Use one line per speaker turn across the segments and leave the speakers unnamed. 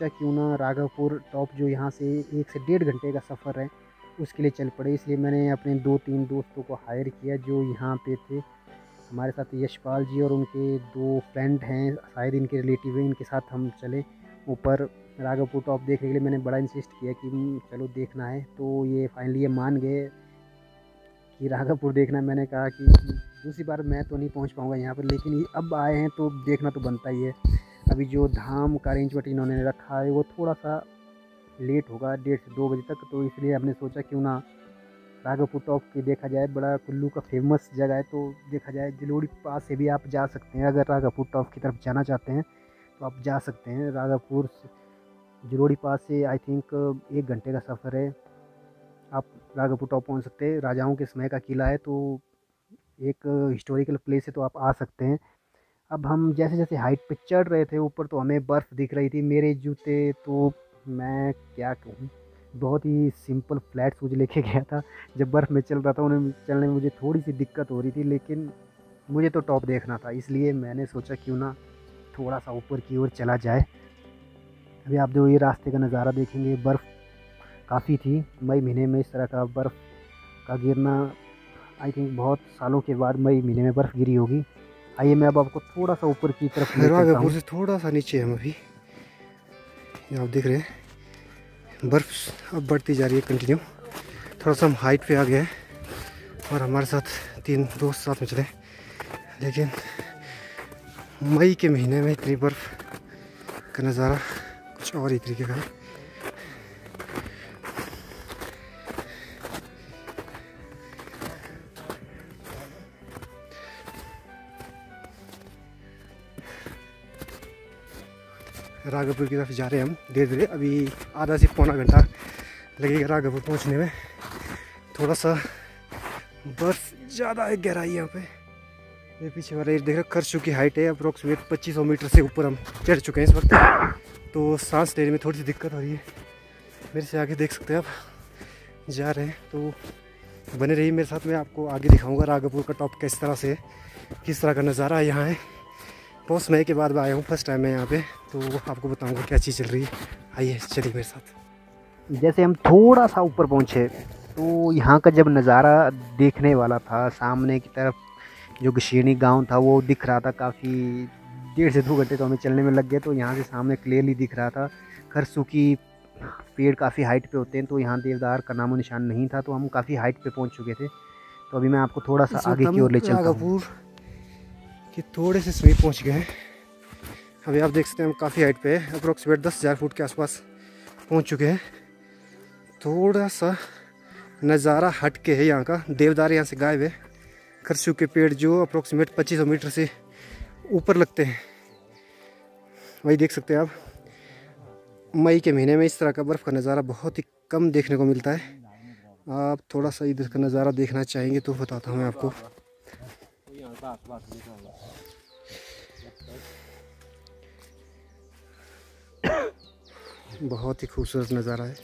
सोचा क्यों ना राघवपुर टॉप जो यहाँ से 1 से 1.5 घंटे का सफ़र है उसके लिए चल पड़े। इसलिए मैंने अपने 2-3 दोस्तों को हायर किया जो यहाँ पे थे। हमारे साथ यशपाल जी और उनके 2 फ्रेंड हैं, शायद इनके रिलेटिव हैं, इनके साथ हम चले ऊपर राघवपुर टॉप देखने के लिए। मैंने बड़ा इंसिस्ट किया कि चलो देखना है, तो ये फाइनली ये मान गए कि राघवपुर देखना है। मैंने कहा कि दूसरी बार मैं तो नहीं पहुंच पाऊंगा यहाँ पर, लेकिन ये अब आए हैं तो देखना तो बनता ही है। अभी जो धाम का अरेंजमेंट इन्होंने रखा है वो थोड़ा सा लेट होगा, 1:30 से 2 बजे तक, तो इसलिए हमने सोचा क्यों ना राघवपुर टॉप की देखा जाए। बड़ा कुल्लू का फेमस जगह है तो देखा जाए। जलोड़ी पास से भी आप जा सकते हैं, अगर राघवपुर टॉप की तरफ जाना चाहते हैं तो आप जा सकते हैं। राघवपुर जलोड़ी पास से आई थिंक 1 घंटे का सफ़र है, आप राघवपुर टॉप पहुंच सकते हैं। राजाओं के समय का किला है तो एक हिस्टोरिकल प्लेस है, तो आप आ सकते हैं। अब हम जैसे जैसे हाइट पे चढ़ रहे थे ऊपर तो हमें बर्फ़ दिख रही थी। मेरे जूते तो मैं क्या कहूँ, बहुत ही सिंपल फ्लैट शूज़ लेके गया था। जब बर्फ़ में चल रहा था उन्हें चलने में मुझे थोड़ी सी दिक्कत हो रही थी, लेकिन मुझे तो टॉप देखना था, इसलिए मैंने सोचा क्यों ना थोड़ा सा ऊपर की ओर चला जाए। अभी आप जो ये रास्ते का नज़ारा देखेंगे, बर्फ़ काफ़ी थी। मई महीने में इस तरह का बर्फ़ का गिरना आई थिंक बहुत सालों के बाद मई महीने में बर्फ़ गिरी होगी। आइए मैं अब आपको थोड़ा सा ऊपर की तरफ ले चलता हूँ।
से थोड़ा सा नीचे हम अभी, आप देख रहे हैं बर्फ़ अब बढ़ती जा रही है कंटिन्यू। थोड़ा सा हम हाइट पे आ गए हैं और हमारे साथ 3 दोस्त साथ में चले, लेकिन मई के महीने में इतनी बर्फ़ का नज़ारा कुछ और ही तरीके का है। राघवपुर की तरफ जा रहे हैं हम धीरे धीरे। अभी आधा से पौना घंटा लगेगा राघवपुर पहुंचने में। थोड़ा सा बर्फ़ ज़्यादा है, गहराई यहाँ पे। ये पीछे वाला एरिया देख रहे हो, खरसू की हाइट है अप्रोक्सीमेट 2500 मीटर से ऊपर हम चढ़ चुके हैं इस वक्त, तो सांस लेने में थोड़ी सी दिक्कत हो रही है। मेरे से आगे देख सकते हैं आप, जा रहे हैं तो बने रहिए मेरे साथ। मैं आपको आगे दिखाऊँगा राघवपुर का टॉप किस तरह से, किस तरह का नज़ारा यहाँ है। बहुत समय के बाद आया हूँ, फर्स्ट टाइम है यहाँ पे, तो आपको बताऊँगा क्या चीज़ चल रही है। आइए चलिए मेरे साथ।
जैसे हम थोड़ा सा ऊपर पहुँचे तो यहाँ का जब नज़ारा देखने वाला था, सामने की तरफ जो गशीनी गांव था वो दिख रहा था। काफ़ी 1.5 से 2 घंटे तो हमें चलने में लग गए, तो यहाँ से सामने क्लियरली दिख रहा था। खरसू की पेड़ काफ़ी हाइट पे होते हैं, तो यहाँ देवदार का नामो निशान नहीं था, तो हम काफ़ी हाइट पे पहुँच चुके थे। तो अभी मैं आपको थोड़ा सा आगे की ओर ले चलता हूँ
कि थोड़े से समीप पहुँच गए हैं। अभी आप देख सकते हैं हम काफ़ी हाइट पे है, अप्रोक्सीमेट 10,000 फुट के आसपास पहुँच चुके हैं। थोड़ा सा नज़ारा हट के है यहाँ का, देवदार यहाँ से गायब है। खरसू के पेड़ जो अप्रोक्सीमेट 2500 मीटर से ऊपर लगते हैं, वही देख सकते हैं आप। मई के महीने में इस तरह का बर्फ़ का नज़ारा बहुत ही कम देखने को मिलता है। आप थोड़ा सा इधर का नज़ारा देखना चाहेंगे तो बताता हूँ मैं आपको। बहुत ही खूबसूरत नज़ारा है।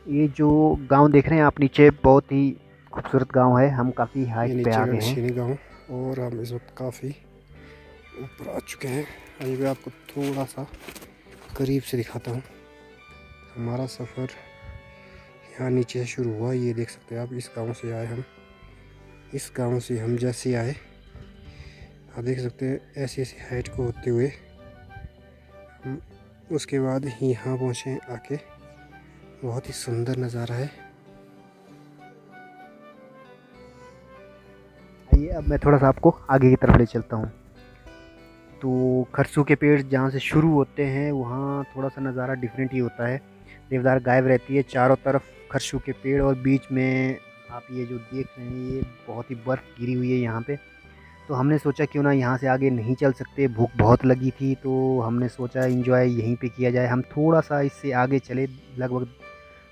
ये जो गांव देख रहे हैं आप नीचे, बहुत ही खूबसूरत गांव है। हम काफ़ी हाइट पे आ गए हैं
गाँव, और हम इस वक्त काफ़ी ऊपर आ चुके हैं। आइए मैं आपको थोड़ा सा करीब से दिखाता हूँ। हमारा सफ़र यहाँ नीचे से शुरू हुआ, ये देख सकते हैं आप। इस गांव से आए हम, इस गांव से हम जैसे आए, आप देख सकते हैं ऐसी ऐसी हाइट को होते हुए हम उसके बाद यहाँ पहुँचे आके। बहुत ही सुंदर नज़ारा है।
आइए अब मैं थोड़ा सा आपको आगे की तरफ ले चलता हूँ। तो खरसू के पेड़ जहाँ से शुरू होते हैं वहाँ थोड़ा सा नज़ारा डिफरेंट ही होता है। देवदार गायब रहती है, चारों तरफ खरसू के पेड़, और बीच में आप ये जो देख रहे हैं ये बहुत ही बर्फ़ गिरी हुई है यहाँ पे। तो हमने सोचा क्यों ना यहाँ से आगे नहीं चल सकते, भूख बहुत लगी थी, तो हमने सोचा एंजॉय यहीं पे किया जाए। हम थोड़ा सा इससे आगे चले, लगभग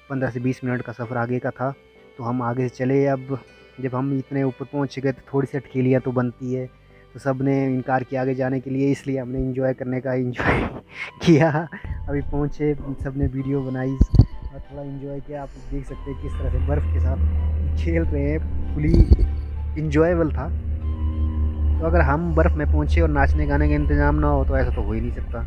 15 से 20 मिनट का सफ़र आगे का था, तो हम आगे से चले। अब जब हम इतने ऊपर पहुँच गए तो थोड़ी सी अटखेलियाँ तो बनती है, तो सब ने इनकार किया आगे जाने के लिए, इसलिए हमने एंजॉय करने का एंजॉय किया। अभी पहुँचे, सब ने वीडियो बनाई और थोड़ा एंजॉय किया। आप देख सकते हैं किस तरह से बर्फ़ के साथ खेल रहे हैं, फुली इंजॉयबल था। तो अगर हम बर्फ़ में पहुँचे और नाचने गाने का इंतज़ाम ना हो तो ऐसा तो हो ही नहीं सकता।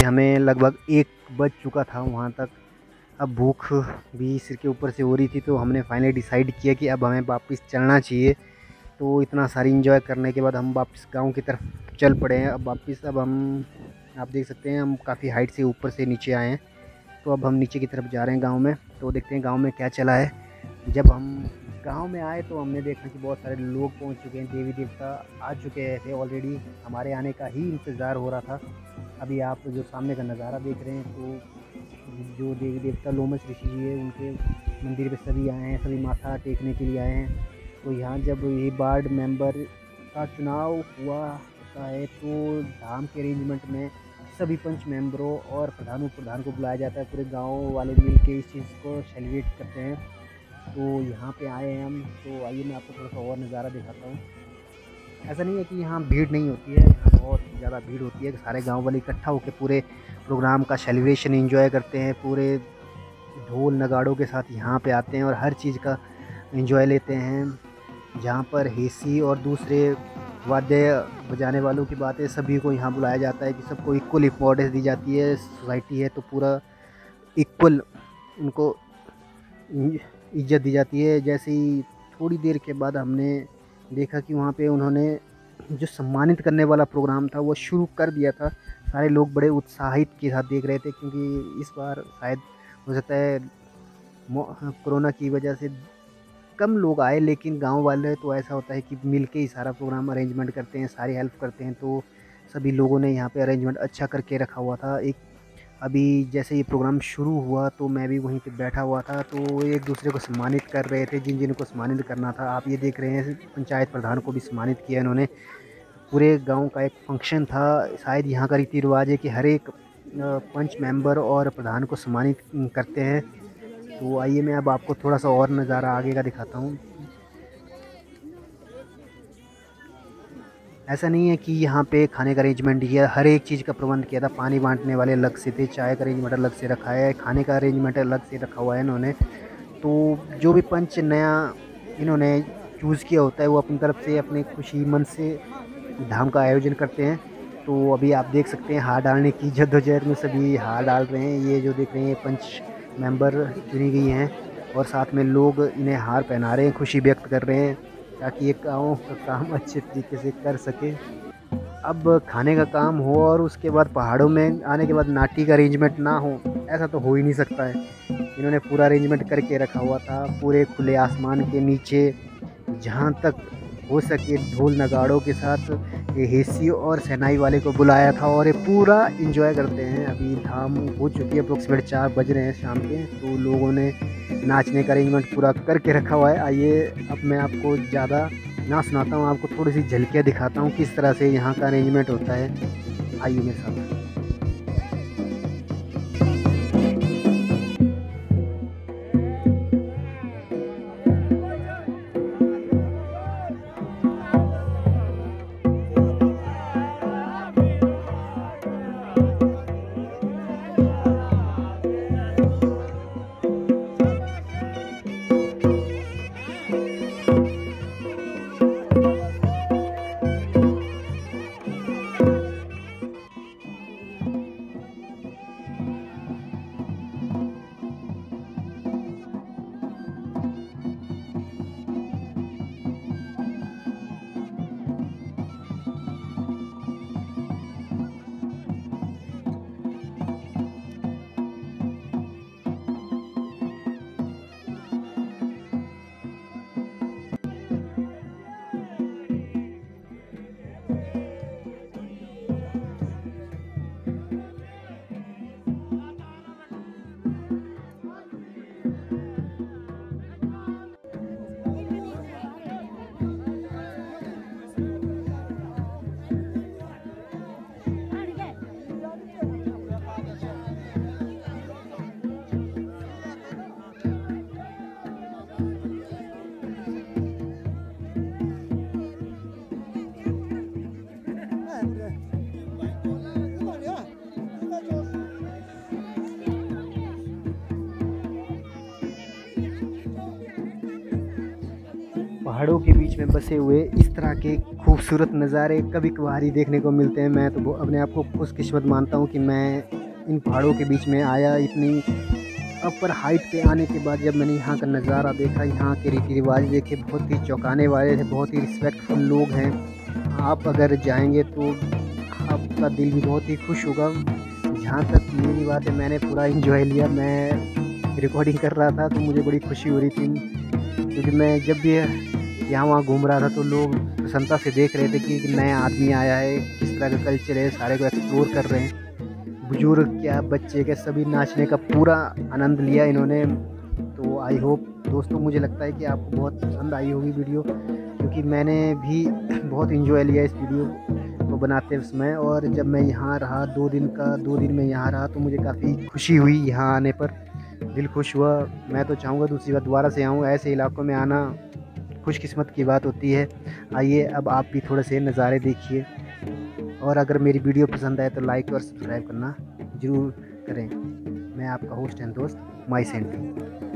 हमें लगभग 1 बज चुका था वहाँ तक। अब भूख भी सिर के ऊपर से हो रही थी, तो हमने फाइनली डिसाइड किया कि अब हमें वापस चलना चाहिए। तो इतना सारी एंजॉय करने के बाद हम वापस गांव की तरफ चल पड़े हैं। अब हम आप देख सकते हैं हम काफ़ी हाइट से ऊपर से नीचे आए हैं। तो अब हम नीचे की तरफ जा रहे हैं गांव में। तो देखते हैं गांव में क्या चला है। जब हम गांव में आए तो हमने देखा कि बहुत सारे लोग पहुंच चुके हैं, देवी देवता आ चुके थे ऑलरेडी। हमारे आने का ही इंतज़ार हो रहा था। अभी आप जो सामने का नज़ारा देख रहे हैं, तो जो देवी देवता लोमस ऋषि जी है उनके मंदिर पे सभी आए हैं, सभी माथा टेकने के लिए आए हैं। तो यहाँ जब ये वार्ड मेंबर का चुनाव हुआ है तो धाम के अरेंजमेंट में सभी पंच मेंबरों और प्रधान को बुलाया जाता है। पूरे गांव वाले मिल के इस चीज़ को सेलिब्रेट करते हैं। तो यहाँ पे आए हैं हम। तो आइए मैं आपको थोड़ा सा और नज़ारा दिखाता हूँ। ऐसा नहीं है कि यहाँ भीड़ नहीं होती है, यहाँ बहुत ज़्यादा भीड़ होती है। सारे गांव वाले इकट्ठा होकर पूरे प्रोग्राम का सेलिब्रेशन एंजॉय करते हैं। पूरे ढोल नगाड़ों के साथ यहाँ पे आते हैं और हर चीज़ का एंजॉय लेते हैं। जहाँ पर हेसी और दूसरे वाद्य बजाने वालों की बात है, सभी को यहाँ बुलाया जाता है कि सबको इक्वल इम्पोर्टेंस दी जाती है। सोसाइटी है तो पूरा इक्वल उनको इज्जत दी जाती है। जैसे ही थोड़ी देर के बाद हमने देखा कि वहाँ पे उन्होंने जो सम्मानित करने वाला प्रोग्राम था वो शुरू कर दिया था। सारे लोग बड़े उत्साहित के साथ देख रहे थे, क्योंकि इस बार शायद हो सकता है कोरोना की वजह से कम लोग आए, लेकिन गांव वाले तो ऐसा होता है कि मिल के ही सारा प्रोग्राम अरेंजमेंट करते हैं, सारी हेल्प करते हैं। तो सभी लोगों ने यहाँ पे अरेंजमेंट अच्छा करके रखा हुआ था। अभी जैसे ये प्रोग्राम शुरू हुआ तो मैं भी वहीं पे बैठा हुआ था। तो एक दूसरे को सम्मानित कर रहे थे, जिन को सम्मानित करना था। आप ये देख रहे हैं पंचायत प्रधान को भी सम्मानित किया इन्होंने। पूरे गांव का एक फंक्शन था। शायद यहाँ का रीति रिवाज है कि हर एक पंच मेंबर और प्रधान को सम्मानित करते हैं। तो आइए मैं अब आपको थोड़ा सा और नज़ारा आगे का दिखाता हूँ। ऐसा नहीं है कि यहाँ पे खाने का अरेंजमेंट किया, हर एक चीज़ का प्रबंध किया था। पानी बांटने वाले अलग से थे, चाय का अरेंजमेंट अलग से रखा है, खाने का अरेंजमेंट अलग से रखा हुआ है इन्होंने। तो जो भी पंच नया इन्होंने चूज़ किया होता है वो अपनी तरफ से अपने खुशी मन से धाम का आयोजन करते हैं। तो अभी आप देख सकते हैं हार डालने की जद्दोजहद में सभी हार डाल रहे हैं। ये जो देख रहे हैं पंच मेंबर चुनी गई हैं और साथ में लोग इन्हें हार पहना रहे हैं, खुशी व्यक्त कर रहे हैं ताकि ये गाँव का काम अच्छे तरीके से कर सके। अब खाने का काम हो और उसके बाद पहाड़ों में आने के बाद नाटी का अरेंजमेंट ना हो, ऐसा तो हो ही नहीं सकता है। इन्होंने पूरा अरेंजमेंट करके रखा हुआ था। पूरे खुले आसमान के नीचे जहाँ तक हो सके ढोल नगाड़ों के साथ ये हेसी और सेनाई वाले को बुलाया था और ये पूरा एंजॉय करते हैं। अभी धाम हो चुकी है, अप्रोक्सीमेट 4 बज रहे हैं शाम के। तो लोगों ने नाचने का अरेंजमेंट पूरा करके रखा हुआ है। आइए अब मैं आपको ज़्यादा ना सुनाता हूँ, आपको थोड़ी सी झलकियाँ दिखाता हूँ किस तरह से यहाँ का अरेंजमेंट होता है। आइए मेरे साथ। पहाड़ों के बीच में बसे हुए इस तरह के खूबसूरत नज़ारे कभी कभार ही देखने को मिलते हैं। मैं तो अपने आप को खुशकिस्मत मानता हूँ कि मैं इन पहाड़ों के बीच में आया। इतनी अपर हाइट पे आने के बाद जब मैंने यहाँ का नज़ारा देखा, यहाँ के रीति रिवाज देखे, बहुत ही चौंकाने वाले थे, बहुत ही रिस्पेक्टफुल लोग हैं। आप अगर जाएंगे तो आपका दिल भी बहुत ही खुश होगा। जहाँ तक मेरी बात है, मैंने पूरा एंजॉय लिया। मैं रिकॉर्डिंग कर रहा था तो मुझे बड़ी खुशी हो रही थी, क्योंकि मैं जब भी यहाँ वहाँ घूम रहा था तो लोग प्रसन्नता से देख रहे थे कि एक नया आदमी आया है, किस तरह का कल्चर है, सारे को एक्सप्लोर कर रहे हैं। बुजुर्ग क्या बच्चे क्या सभी नाचने का पूरा आनंद लिया इन्होंने। तो आई होप दोस्तों, मुझे लगता है कि आपको बहुत पसंद आई होगी वीडियो, क्योंकि मैंने भी बहुत इंजॉय लिया इस वीडियो को बनाते समय। और जब मैं यहाँ रहा 2 दिन में यहाँ रहा तो मुझे काफ़ी खुशी हुई यहाँ आने पर, दिल खुश हुआ। मैं तो चाहूँगा दूसरी बार दोबारा से आऊँ। ऐसे इलाकों में आना खुशकिस्मत की बात होती है। आइए अब आप भी थोड़े से नज़ारे देखिए, और अगर मेरी वीडियो पसंद आए तो लाइक और सब्सक्राइब करना ज़रूर करें। मैं आपका होस्ट एंड दोस्त माई सेंटी।